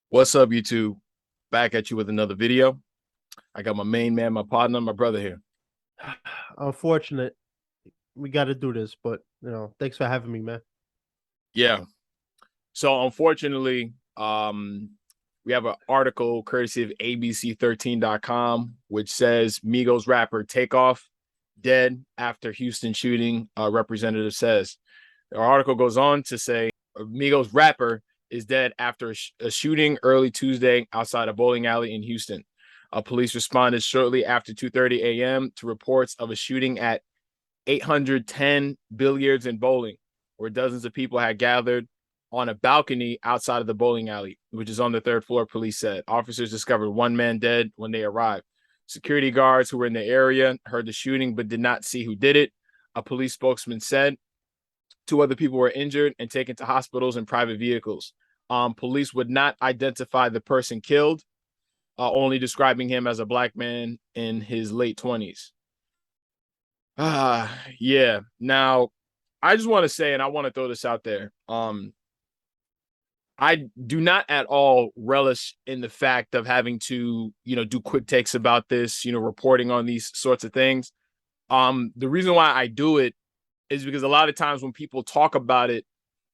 What's up, YouTube? Back at you with another video. I got my main man, my partner, my brother here. Unfortunate. We got to do this, but thanks for having me, man. Yeah. So unfortunately, we have an article courtesy of ABC13.com, which says Migos rapper Takeoff Dead after Houston shooting. Representative says the article goes on to say Migos rapper is dead after a shooting early Tuesday outside a bowling alley in Houston. Police responded shortly after 2:30 a.m. to reports of a shooting at 810 Billiards and Bowling, where dozens of people had gathered on a balcony outside of the bowling alley, which is on the third floor, police said. Officers discovered one man dead when they arrived. Security guards who were in the area heard the shooting but did not see who did it. A police spokesman said two other people were injured and taken to hospitals and private vehicles. Police would not identify the person killed, only describing him as a black man in his late 20s. Yeah. Now, I just want to say, and I want to throw this out there. I do not at all relish in the fact of having to, do quick takes about this, reporting on these sorts of things. The reason why I do it is because a lot of times when people talk about it,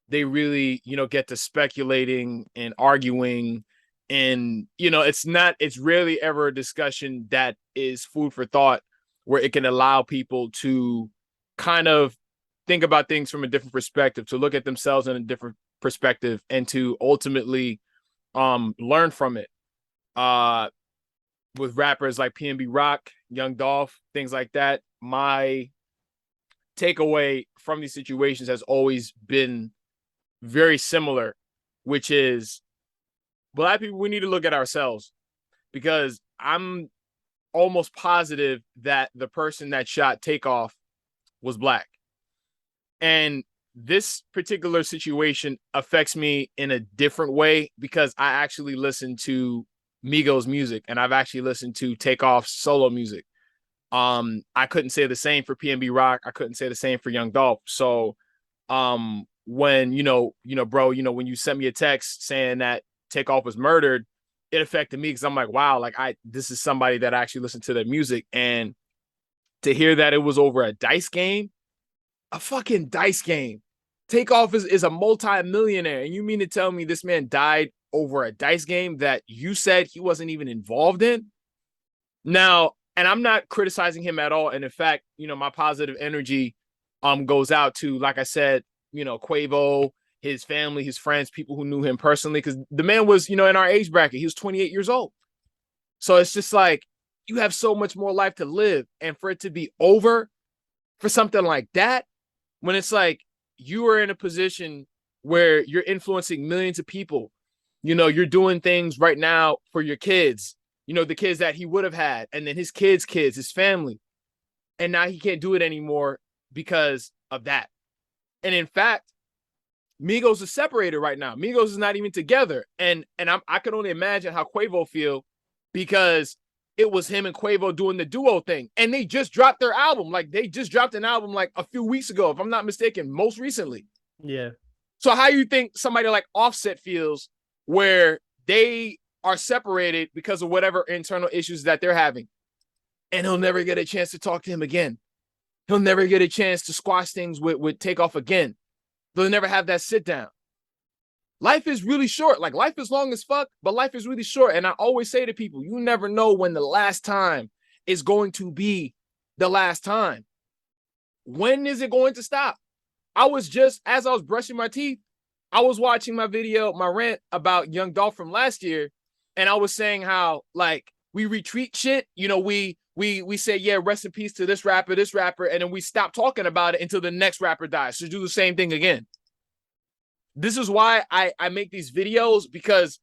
they really, get to speculating and arguing. And, it's rarely ever a discussion that is food for thought where it can allow people to kind of think about things from a different perspective, to look at themselves in a different perspective, and to ultimately learn from it. With rappers like PNB Rock, Young Dolph, things like that, my takeaway from these situations has always been very similar, which is black people, we need to look at ourselves, because I'm almost positive that the person that shot Takeoff was black. And this particular situation affects me in a different way because I actually listen to Migos music and I've actually listened to Takeoff's solo music. I couldn't say the same for PNB Rock. I couldn't say the same for Young Dolph. So when bro, when you sent me a text saying that Takeoff was murdered, it affected me because I'm like, wow, like this is somebody that actually listened to their music. And to hear that it was over a dice game, a fucking dice game. Takeoff is a multi-millionaire, and you mean to tell me this man died over a dice game that you said he wasn't even involved in? Now, and I'm not criticizing him at all. And in fact, my positive energy goes out to, like I said, Quavo, his family, his friends, people who knew him personally, because the man was, in our age bracket. He was 28 years old. So it's just like, you have so much more life to live. And for it to be over for something like that, when it's like you are in a position where you're influencing millions of people, you're doing things right now for your kids, the kids that he would have had, and then his kids, his family. And now he can't do it anymore because of that. And in fact, Migos is separated right now. Migos is not even together. And I can only imagine how Quavo feel, because it was him and Quavo doing the duo thing. And they just dropped their album. Like, they just dropped an album like a few weeks ago, if I'm not mistaken, most recently. Yeah. So how you think somebody like Offset feels, where they are separated because of whatever internal issues that they're having, and he'll never get a chance to talk to him again? He'll never get a chance to squash things with Takeoff again. They'll never have that sit down. Life is really short. Like, life is long as fuck, but life is really short. And I always say to people, you never know when the last time is going to be the last time. When is it going to stop? As I was brushing my teeth, I was watching my rant about Young Dolph from last year. And I was saying how, like, we retreat shit. We say, yeah, rest in peace to this rapper, and then we stop talking about it until the next rapper dies. So do the same thing again. This is why I make these videos, because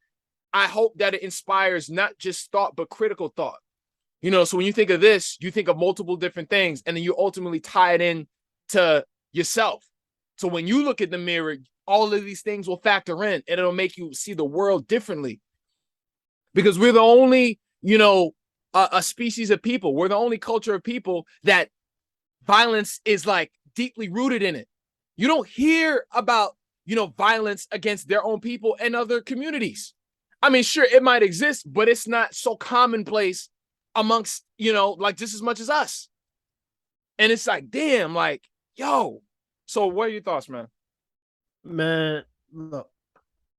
I hope that it inspires not just thought, but critical thought. So when you think of this, you think of multiple different things, and then you ultimately tie it in to yourself. So when you look at the mirror, all of these things will factor in, and it'll make you see the world differently. Because we're the only, a species of people. We're the only culture of people that violence is like deeply rooted in it. You don't hear about, violence against their own people and other communities. I mean, sure, it might exist, but it's not so commonplace amongst, like just as much as us. And it's like, damn, like, yo. So what are your thoughts, man? Man, look,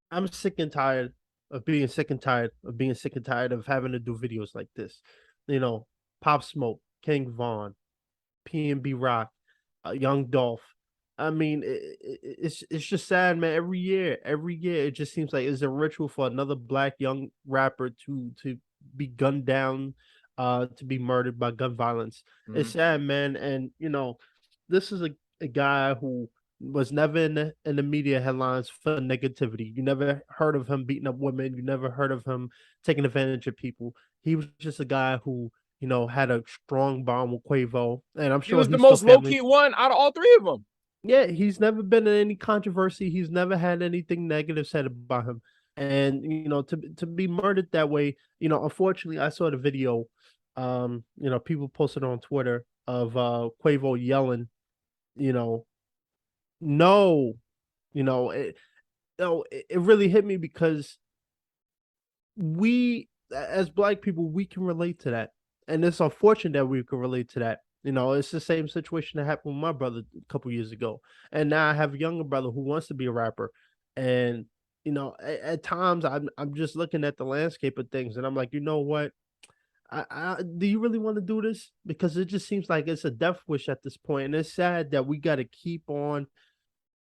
I'm sick and tired of being sick and tired of being sick and tired of having to do videos like this. You know, Pop Smoke, King Von, PNB Rock, Young Dolph. I mean, it's just sad, man. Every year, it just seems like it's a ritual for another black young rapper to be gunned down, to be murdered by gun violence. It's sad, man. And this is a guy who was never in the media headlines for negativity. You never heard of him beating up women. You never heard of him taking advantage of people. He was just a guy who had a strong bond with Quavo, and I'm He sure was the he's still most low family. key one out of all three of them. Yeah, he's never been in any controversy. He's never had anything negative said about him. And to be murdered that way, unfortunately, I saw the video. People posted on Twitter of Quavo yelling, you know, no, it, it really hit me because we as black people we can relate to that, and it's unfortunate that we can relate to that. It's the same situation that happened with my brother a couple years ago, and now I have a younger brother who wants to be a rapper, and at times I'm just looking at the landscape of things, and I'm like, you know what? Do you really want to do this? Because it just seems like it's a death wish at this point, and it's sad that we got to keep on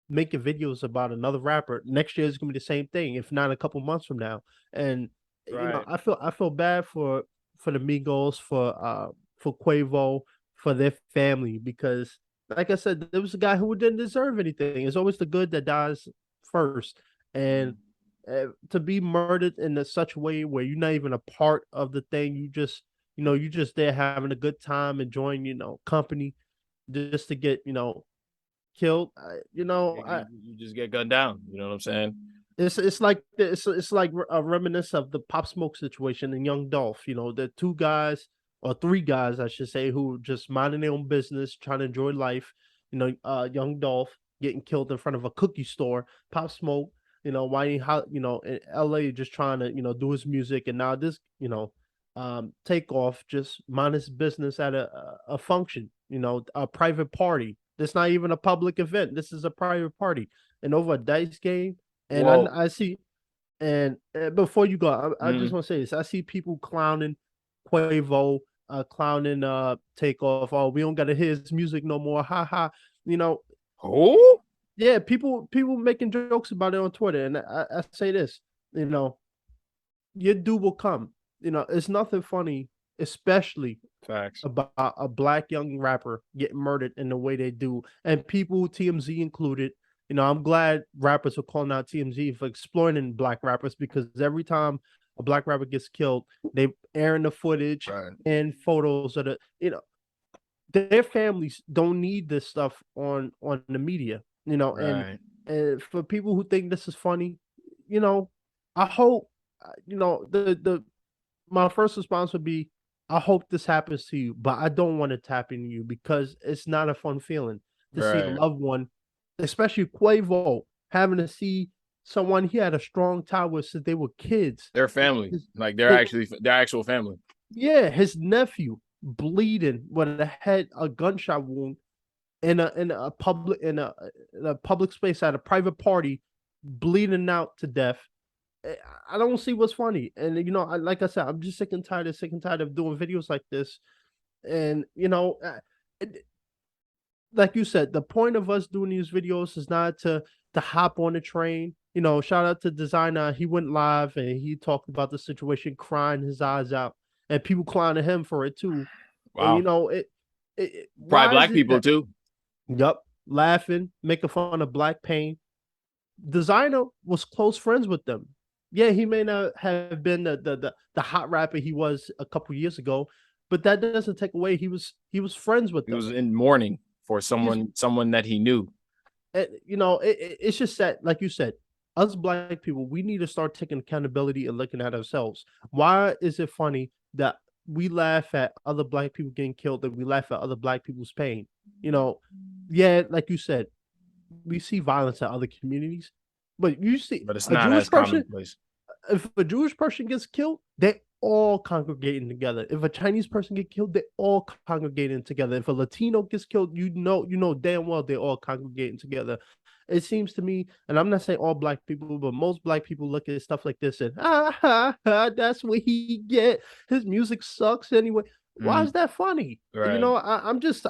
making videos about another rapper. Next year is gonna be the same thing, if not a couple months from now. And Right. I feel bad for the Migos, for Quavo, for their family, because like I said, there was a guy who didn't deserve anything. It's always the good that dies first. And to be murdered in such a way where you're not even a part of the thing, you just there having a good time, enjoying company, just to get killed. You just get gunned down. You know what I'm saying? It's like a reminiscence of the Pop Smoke situation and Young Dolph. The two guys or three guys, I should say, who just minding their own business, trying to enjoy life. Young Dolph getting killed in front of a cookie store. Pop Smoke, why in L.A. just trying to do his music, and now this Takeoff just mind his business at a function. A private party. This not even a public event. This is a private party, and over a dice game. And Whoa. I see, and before you go, I just Mm. want to say this. I see people clowning Quavo, clowning Takeoff. Oh, we don't got to hear his music no more. Ha ha. You know, Who? yeah, people making jokes about it on Twitter, and I say this. You know, your due will come. It's nothing funny, especially Facts. about a black young rapper getting murdered in the way they do, and people, TMZ included. I'm glad rappers are calling out TMZ for exploiting black rappers, because every time a black rapper gets killed, they airing the footage Right. and photos of their families don't need this stuff on the media. Right. And for people who think this is funny, you know, I hope the my first response would be, I hope this happens to you, but I don't want it to happen to you, because it's not a fun feeling to see a Right. loved one, especially Quavo, having to see someone he had a strong tie with since they were kids. They're family. His, Like they're his, actually their actual family. yeah, his nephew bleeding with a gunshot wound in a public space at a private party, bleeding out to death. I don't see what's funny. And like I said, I'm just sick and tired of doing videos like this. And like you said, the point of us doing these videos is not to hop on the train. Shout out to designer. He went live and he talked about the situation, crying his eyes out, and people clowning him for it too. And Wow. Probably why is black it people that? too. Yup, laughing, making fun of black pain. Designer was close friends with them. Yeah, he may not have been the hot rapper he was a couple years ago, but that doesn't take away he was friends with He was them. in mourning for He's someone that he knew. it's just that, like you said, us black people, we need to start taking accountability and looking at ourselves. Why is it funny that we laugh at other black people getting killed and we laugh at other black people's pain? Yeah, like you said, we see violence in other communities, but you see But it's a not Jewish as person, commonplace. if a Jewish person gets killed, they all congregating together. If a Chinese person get killed, they all congregating together. If a Latino gets killed, you know damn well they all congregating together. It seems to me, and I'm not saying all black people, but most black people look at stuff like this and that's what he get. His music sucks anyway. Why Mm, is that funny? You right. know, I'm just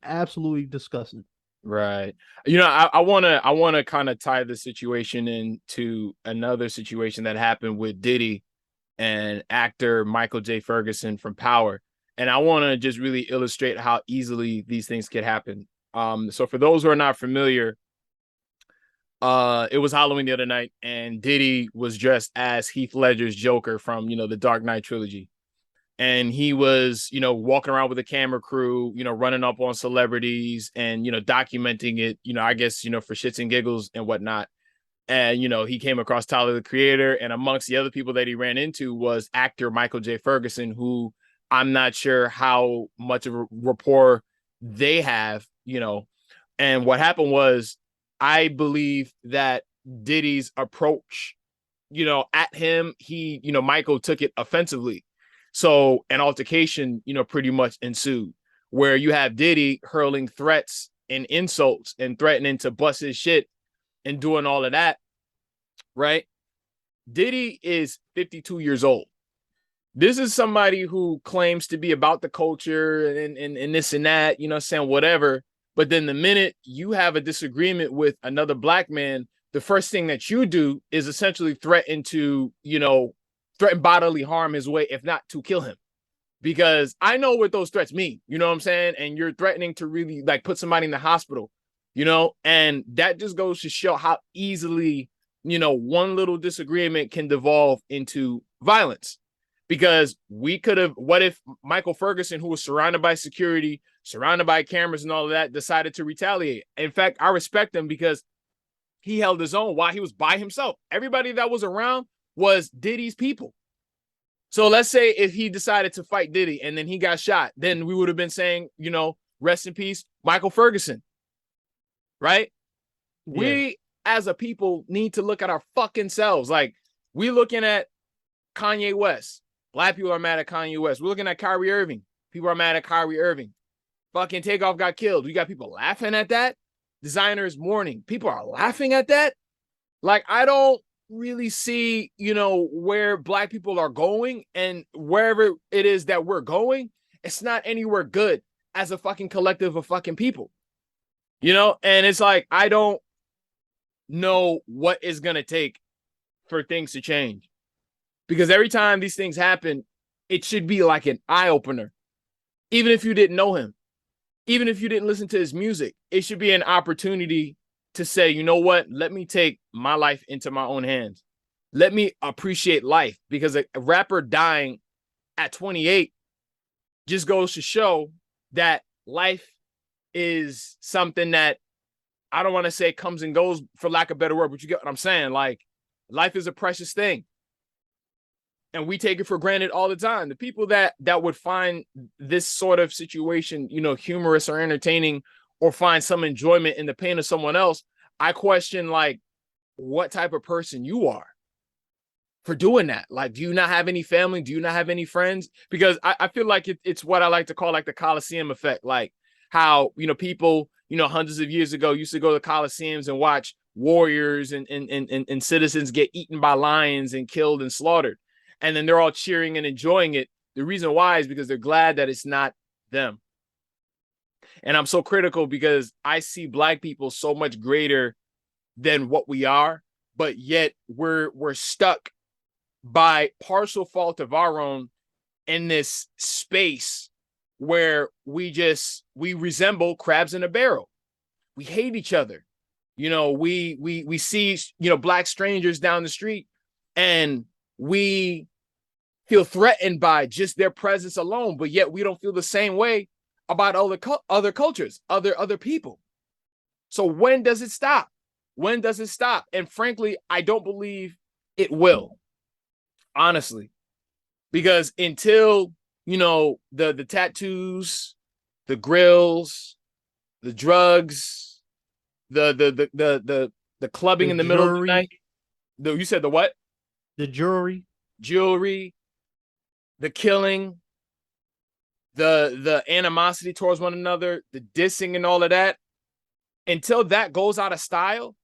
absolutely disgusted. Right. I wanna kind of tie the situation into another situation that happened with Diddy and actor Michael J Ferguson from Power. And I want to just really illustrate how easily these things could happen. So for those who are not familiar, it was Halloween the other night, and Diddy was dressed as Heath Ledger's Joker from the Dark Knight trilogy. And he was, walking around with a camera crew, running up on celebrities and, documenting it, I guess, for shits and giggles and whatnot. And, he came across Tyler, the Creator. And amongst the other people that he ran into was actor Michael J Ferguson, who I'm not sure how much of a rapport they have, And what happened was, I believe that Diddy's approach, at him, Michael took it offensively. So an altercation, pretty much ensued, where you have Diddy hurling threats and insults and threatening to bust his shit and doing all of that, right? Diddy is 52 years old. This is somebody who claims to be about the culture and this and that, saying whatever. But then the minute you have a disagreement with another black man, the first thing that you do is essentially threaten to, threaten bodily harm his way, if not to kill him. Because I know what those threats mean, you know what I'm saying? And you're threatening to really like put somebody in the hospital, and that just goes to show how easily, one little disagreement can devolve into violence. Because we could have, what if Michael Ferguson, who was surrounded by security, surrounded by cameras and all of that, decided to retaliate? In fact, I respect him because he held his own while he was by himself. Everybody that was around was Diddy's people. So let's say if he decided to fight Diddy and then he got shot, then we would have been saying, rest in peace, Michael Ferguson, right? Yeah, We as a people need to look at our fucking selves. Like, we looking at Kanye West. Black people are mad at Kanye West. We're looking at Kyrie Irving. People are mad at Kyrie Irving. Fucking Takeoff got killed. We got people laughing at that. Designers mourning. People are laughing at that. Like, I don't really see, where black people are going, and wherever it is that we're going, it's not anywhere good as a fucking collective of fucking people, and it's like, I don't know what is going to take for things to change, because every time these things happen, it should be like an eye opener. Even if you didn't know him, even if you didn't listen to his music, it should be an opportunity to say, you know what, let me take my life into my own hands. Let me appreciate life, because a rapper dying at 28 just goes to show that life is something that, I don't want to say comes and goes, for lack of a better word, but you get what I'm saying. Like, life is a precious thing, and we take it for granted all the time. The people that would find this sort of situation, humorous or entertaining, or find some enjoyment in the pain of someone else, I question, like, what type of person you are for doing that. Like, do you not have any family? Do you not have any friends? Because I feel like it's what I like to call like the Coliseum effect. Like, how, people, hundreds of years ago used to go to Coliseums and watch warriors and citizens get eaten by lions and killed and slaughtered. And then they're all cheering and enjoying it. The reason why is because they're glad that it's not them. And I'm so critical because I see black people so much greater than what we are, but yet we're stuck by partial fault of our own in this space where we resemble crabs in a barrel. We hate each other. We see, black strangers down the street, and we feel threatened by just their presence alone, but yet we don't feel the same way about other cultures, other people. So when does it stop? When does it stop? And frankly, I don't believe it will, honestly, because until, the tattoos, the grills, the drugs, the clubbing the in the middle of the jury, night. You said the what? The jewelry, jewelry, the killing, the animosity towards one another, the dissing and all of that. Until that goes out of style,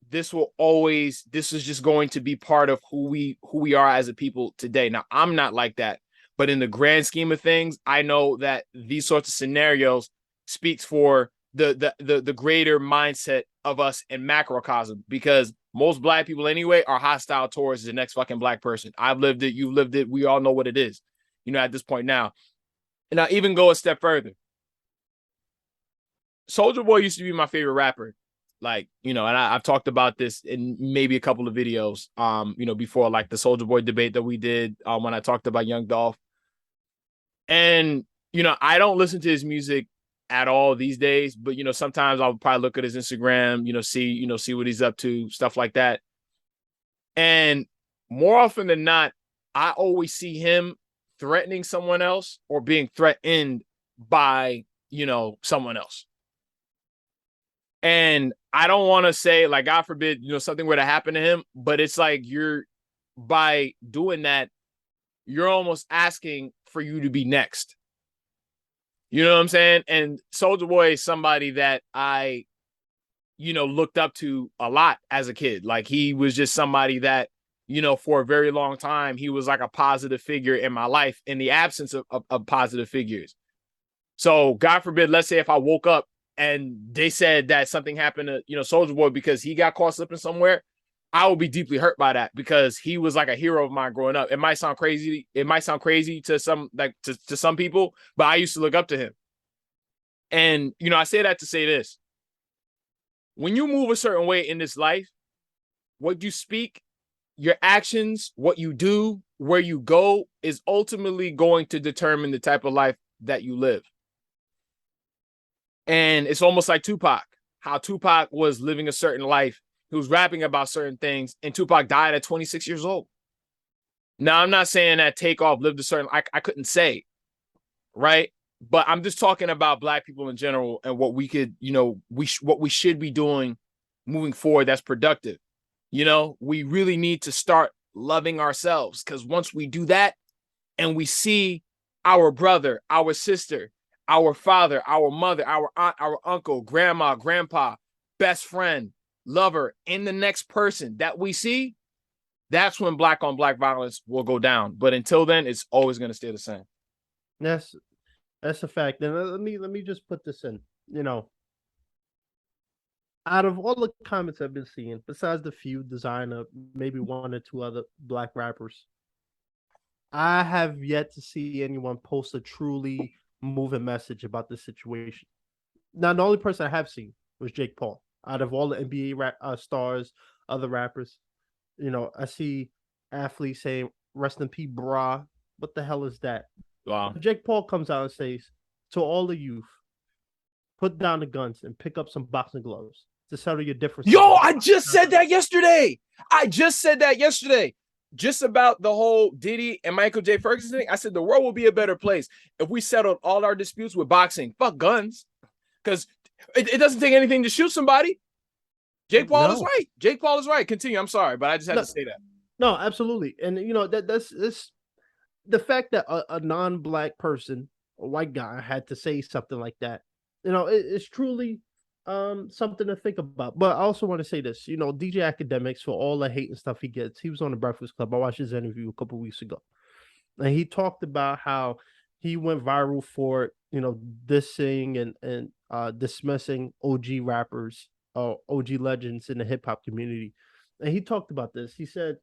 this is just going to be part of who we are as a people today. Now, I'm not like that, but in the grand scheme of things, I know that these sorts of scenarios speaks for the greater mindset of us in macrocosm, because most black people anyway are hostile towards the next fucking black person. I've lived it, you've lived it, we all know what it is, at this point now. And I even go a step further. Soulja Boy used to be my favorite rapper. Like, and I've talked about this in maybe a couple of videos, before, like the Soulja Boy debate that we did when I talked about Young Dolph. And, I don't listen to his music at all these days, but, sometimes I'll probably look at his Instagram, see what he's up to, stuff like that. And more often than not, I always see him threatening someone else or being threatened by, someone else. And I don't want to say, like, God forbid, something were to happen to him, but it's like by doing that, you're almost asking for you to be next. You know what I'm saying? And Soulja Boy is somebody that I, looked up to a lot as a kid. Like, he was just somebody that, for a very long time, he was like a positive figure in my life in the absence of positive figures. So God forbid, let's say if I woke up and they said that something happened to, Soulja Boy because he got caught slipping somewhere, I would be deeply hurt by that, because he was like a hero of mine growing up. It might sound crazy. It might sound crazy to some, like to some people, but I used to look up to him. And, I say that to say this. When you move a certain way in this life, what you speak, your actions, what you do, where you go is ultimately going to determine the type of life that you live. And it's almost like Tupac, how Tupac was living a certain life. He was rapping about certain things, and Tupac died at 26 years old. Now, I'm not saying that Takeoff lived a certain, I couldn't say, right? But I'm just talking about black people in general and what we could, what we should be doing moving forward that's productive. We really need to start loving ourselves, because once we do that and we see our brother, our sister, our father, our mother, our aunt, our uncle, grandma, grandpa, best friend, lover in the next person that we see, that's when black on black violence will go down. But until then, it's always going to stay the same. That's a fact. And let me just put this in. Out of all the comments I've been seeing, besides the few designer, maybe one or two other black rappers, I have yet to see anyone post a truly moving message about the situation. Now, the only person I have seen was Jake Paul. Out of all the NBA stars, other rappers, I see athletes saying "Rest in peace, brah." What the hell is that? Wow. Jake Paul comes out and says to all the youth, "Put down the guns and pick up some boxing gloves to settle your differences." Yo, I just said that yesterday. Just about the whole Diddy and Michael J Ferguson thing. I said the world will be a better place if we settled all our disputes with boxing. Fuck guns. Because it doesn't take anything to shoot somebody. Jake Paul is right. Jake Paul is right. Continue. I'm sorry, but I just had to say that. No, absolutely. And that's the fact that a non-black person, a white guy, had to say something like that. It's truly something to think about. But I also want to say this, DJ Academics, for all the hate and stuff he gets, he was on the Breakfast Club. I watched his interview a couple weeks ago, and he talked about how he went viral for dissing and dismissing OG rappers or OG legends in the hip hop community. And he talked about this. He said,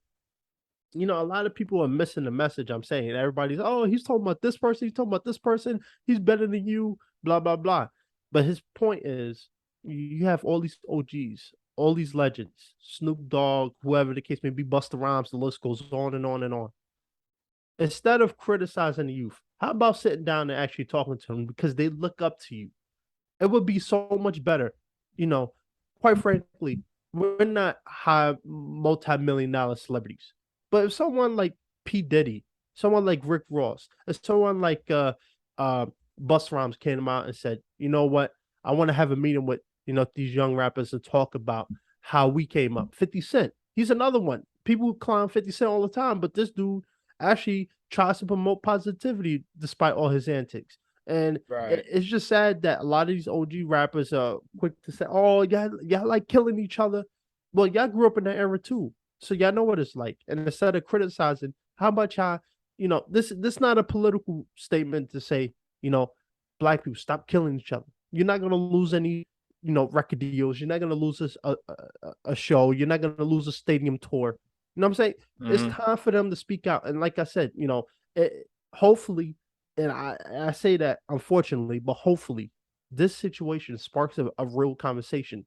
a lot of people are missing the message I'm saying. Everybody's, oh, he's talking about this person, he's talking about this person, he's better than you, blah, blah, blah. But his point is, you have all these OGs, all these legends, Snoop Dogg, whoever the case may be, Busta Rhymes, the list goes on and on and on. Instead of criticizing the youth, how about sitting down and actually talking to them, because they look up to you? It would be so much better. Quite frankly, we're not high multi-million-dollar celebrities. But if someone like P. Diddy, someone like Rick Ross, if someone like Busta Rhymes came out and said, you know what, I want to have a meeting with these young rappers and talk about how we came up. 50 Cent, he's another one. people clown 50 Cent all the time, but this dude actually tries to promote positivity despite all his antics. And Right. it's just sad that a lot of these OG rappers are quick to say, "Oh, y'all like killing each other." Well, y'all grew up in that era too, so y'all know what it's like. And instead of criticizing, how about y'all, this not a political statement to say, black people stop killing each other. You're not gonna lose any, record deals. You're not gonna lose a show. You're not gonna lose a stadium tour. You know what I'm saying? It's Mm-hmm. time for them to speak out. And like I said, hopefully, and I say that unfortunately, but hopefully, this situation sparks a real conversation.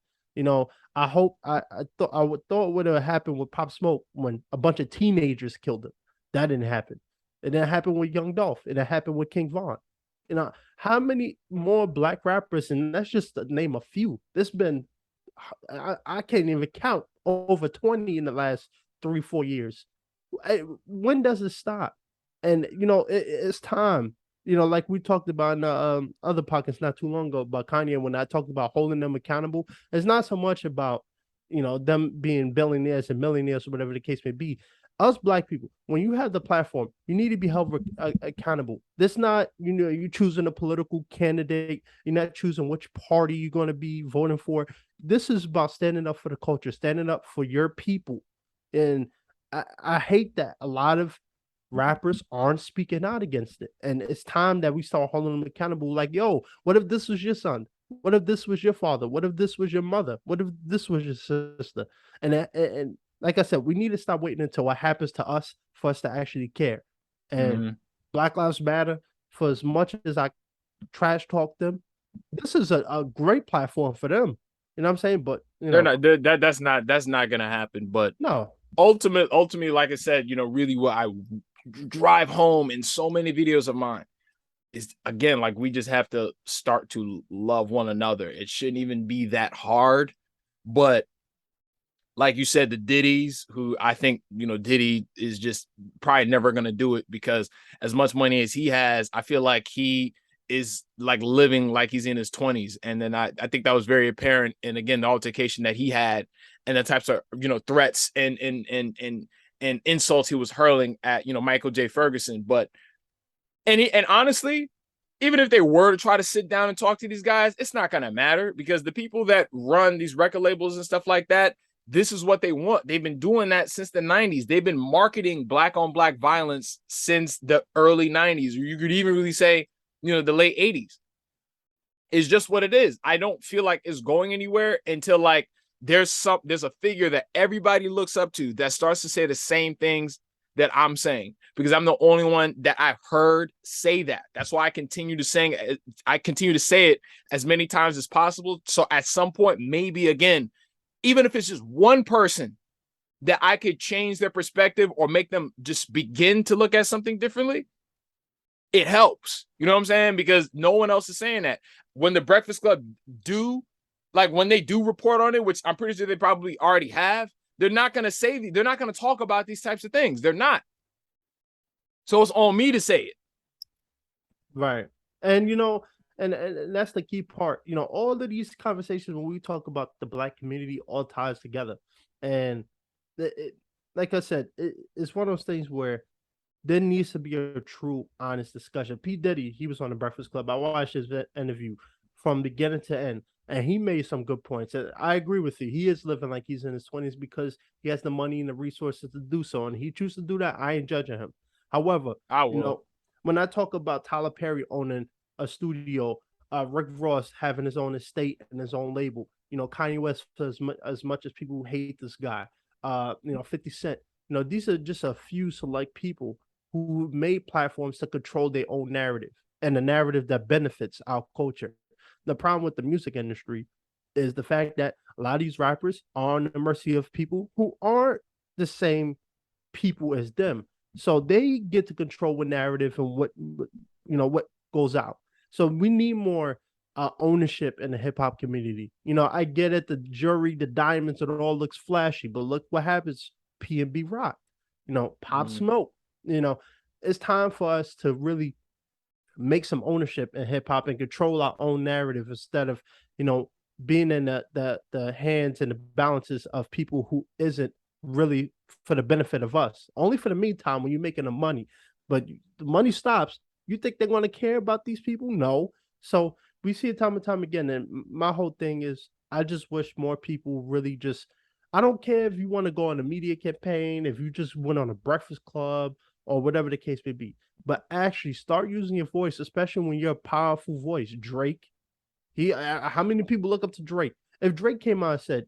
I hope I thought it would have happened with Pop Smoke when a bunch of teenagers killed him. That didn't happen. It didn't happen with Young Dolph. It didn't happen with King Von. How many more black rappers, and that's just to name a few. There's been I can't even count over 20 in the last 3-4 years. When does it stop? And it's time. Like we talked about in the other podcasts not too long ago about Kanye, when I talked about holding them accountable, it's not so much about them being billionaires and millionaires or whatever the case may be. Us black people, when you have the platform, you need to be held accountable. This not you choosing a political candidate. You're not choosing which party you're going to be voting for. This is about standing up for the culture, standing up for your people. And I hate that a lot of rappers aren't speaking out against it. And it's time that we start holding them accountable. Like, yo, what if this was your son? What if this was your father? What if this was your mother? What if this was your sister? And like I said, we need to stop waiting until what happens to us for us to actually care. And Mm-hmm. Black Lives Matter, for as much as I trash talk them, this is a great platform for them. You know what I'm saying? But They're not that's not gonna happen. But no, ultimately, like I said, really what I drive home in so many videos of mine is, again, like, we just have to start to love one another. It shouldn't even be that hard. But like you said, the Diddy's, who I think, Diddy is just probably never going to do it, because as much money as he has, I feel like he is like living like he's in his 20s. And then I think that was very apparent. And again, the altercation that he had and the types of, threats and insults he was hurling at, Michael J Ferguson. But, and honestly, even if they were to try to sit down and talk to these guys, it's not going to matter, because the people that run these record labels and stuff like that, this is what they want. They've been doing that since the 90s. They've been marketing black on black violence since the early 90s, or you could even really say, the late 80s. It's just what it is. I don't feel like it's going anywhere until, like, there's a figure that everybody looks up to that starts to say the same things that I'm saying, because I'm the only one that I've heard say that. That's why I continue to say it as many times as possible. So at some point, maybe again, even if it's just one person, that I could change their perspective or make them just begin to look at something differently, it helps. You know what I'm saying? Because no one else is saying that. When the Breakfast Club when they do report on it, which I'm pretty sure they probably already have, they're not going to talk about these types of things. They're not. So it's on me to say it. right. And and that's the key part. All of these conversations when we talk about the black community all ties together. And like I said, it's one of those things where there needs to be a true, honest discussion. P. Diddy, he was on the Breakfast Club. I watched his interview from beginning to end, and he made some good points. And I agree with you. He is living like he's in his 20s because he has the money and the resources to do so, and he chooses to do that. I ain't judging him. However, I will. when I talk about Tyler Perry owning a studio, Rick Ross having his own estate and his own label, Kanye West, as much as people hate this guy, 50 Cent, these are just a few select people who made platforms to control their own narrative and the narrative that benefits our culture. The problem with the music industry is the fact that a lot of these rappers are on the mercy of people who aren't the same people as them. So they get to control what narrative and what goes out. So we need more ownership in the hip hop community. I get it, the jury, the diamonds, it all looks flashy, but look what happens. P&B Rock, Pop Smoke. It's time for us to really make some ownership in hip hop and control our own narrative instead of, being in the hands and the balances of people who isn't really for the benefit of us. Only for the meantime when you're making the money. But the money stops. You think they're going to care about these people? No. So we see it time and time again. And my whole thing is I just wish more people really just, I don't care if you want to go on a media campaign, if you just went on a breakfast club or whatever the case may be, but actually start using your voice, especially when you're a powerful voice. Drake, how many people look up to Drake? If Drake came out and said,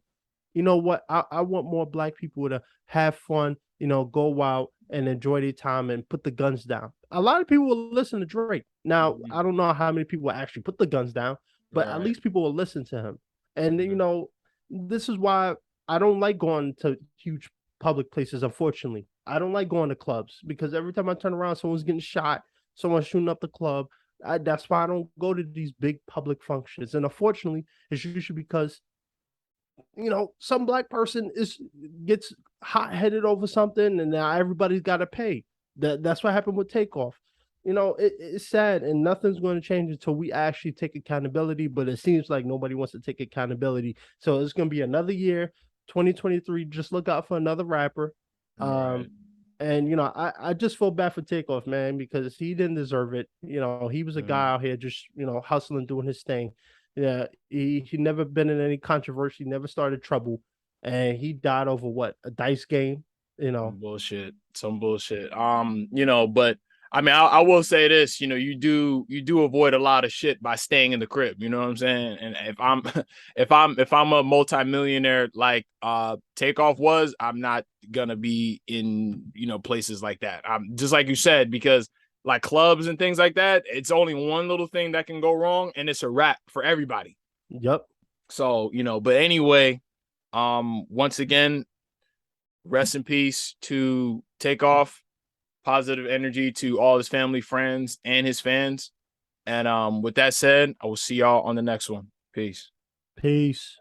you know what, I want more black people to have fun, go out and enjoy their time and put the guns down. A lot of people will listen to Drake. Now, I don't know how many people will actually put the guns down, but at Right. least people will listen to him. And Mhm. this is why I don't like going to huge public places, unfortunately. I don't like going to clubs because every time I turn around, someone's getting shot, someone's shooting up the club. That's why I don't go to these big public functions. And unfortunately, it's usually because some black person gets hot headed over something, and now everybody's got to pay. That's what happened with Takeoff. It's sad, and nothing's going to change until we actually take accountability. But it seems like nobody wants to take accountability. So it's going to be another year, 2023. Just look out for another rapper. Right. Um, and I just feel bad for Takeoff, man, because he didn't deserve it. He was a guy Mm. out here just hustling, doing his thing. Yeah, he never been in any controversy, never started trouble, and he died over what, a dice game, you know. Some bullshit. Some bullshit. But I mean, I will say this, you do avoid a lot of shit by staying in the crib. You know what I'm saying? And if I'm if I'm a multimillionaire like Takeoff was, I'm not gonna be in, places like that. I'm just like you said, because like clubs and things like that, it's only one little thing that can go wrong and it's a wrap for everybody. Yep. So, but anyway, once again, rest in peace to Takeoff. Positive energy to all his family, friends, and his fans. And with that said, I will see y'all on the next one. Peace. Peace.